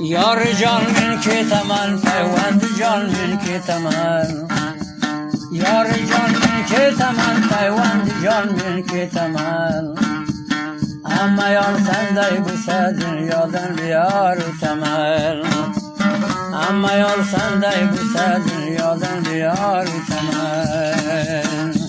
یار جان ملک تمن پیوند جان ملک تمن یار جان ملک تمن پیوند جان ملک تمن اما یار سنده بوسه دنیادن بیار و تمن اما یار سنده بوسه دنیادن بیار و تمن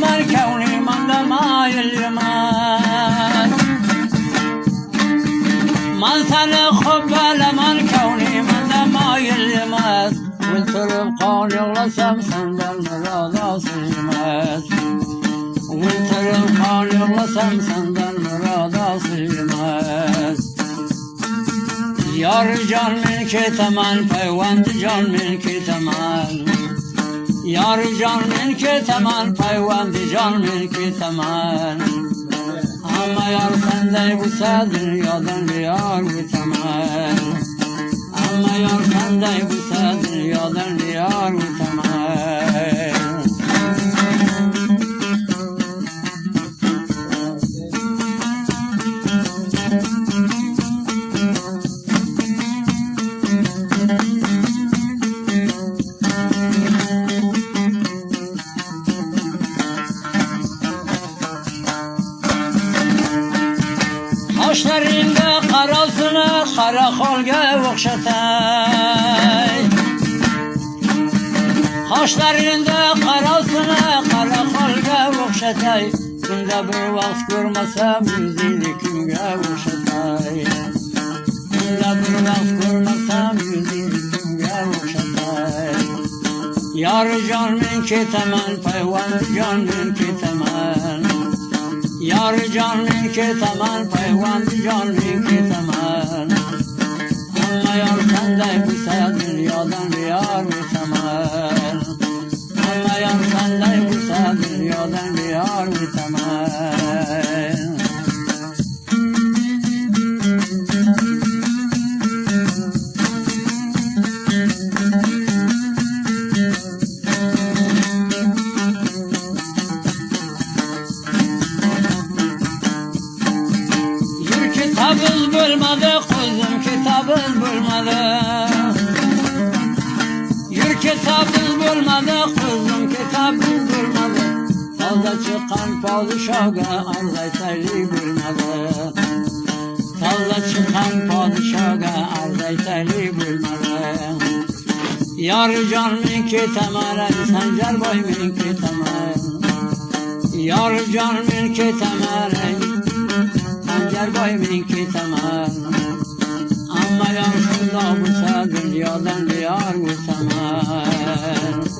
من كوني من ما يلمن من ثنا خب لمن كوني من ما يلمس والترب قال يلا سمسم بالمراد صيمس والترب قال يلا سمسم بالمراد صيمس يا رجال ملك تمن پیوند جان ملك تمن یار جان ملک تمن پیوند جان ملک تمن اما یار سنده بوسه دنیادن بیار و تمن اما یار سنده بوسه دنیادن بیار و تمن Hoşlarında karasını karakolga okşatay Hoşlarında karasını karakolga okşatay Günde bir vakt görmesem yüzünü kimge okşatay Günde bir vakt görmesem yüzünü kimge okşatay Yar can mülki temen peyvand can mülki temen یار جان ملک تمن پیوند جان ملک تمن اما یار سنده بوسه دنیادن بیار و تمن اما یار سنده بوسه دنیادن بیار و تمن Kitabız bölmedi kuzum kitabız bölmedi Yür kitabız bölmedi kuzum kitabız bölmedi Salda çıkan padişaha arzaytaylı bölmedi Salda çıkan padişaha arzaytaylı bölmedi Yar can mülki temel Sancar boy mülki temel Yar can mülki temel Sancar boy mülki temel Amma yansında bu dünyadan diyar bu temel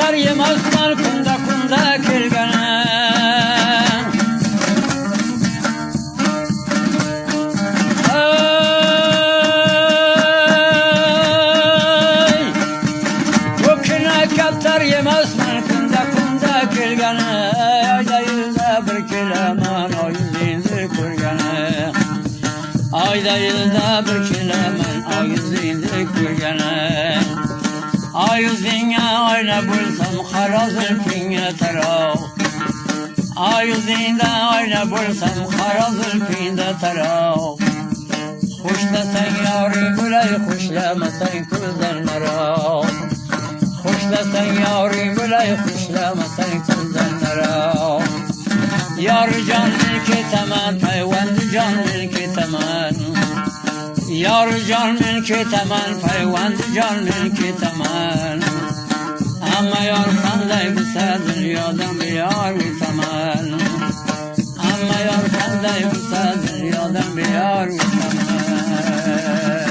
Kaptar yemezler kunda kunda kirgene Köküne kaptar yemezler kunda kunda kirgene Ayda yılda bir kilemen o yüzünü kurgene Ayda yılda bir kilemen o yüzünü kurgene Ayüzüne ayna bulsam harazır pinge tarav Ayüzüne ayna bulsam harazır pinge tarav Hoşlasan yâri güley hoşlamasan kızdan marav Hoşlasan yâri güley hoşlamasan kızdan marav Yar can mülki temen peyvand can mülki temen Yar can mülki temen peyvand can mülki temen Ama yar sende bise dünyadan bir yar bir temen Ama yar sende bise dünyadan bir yar bir temen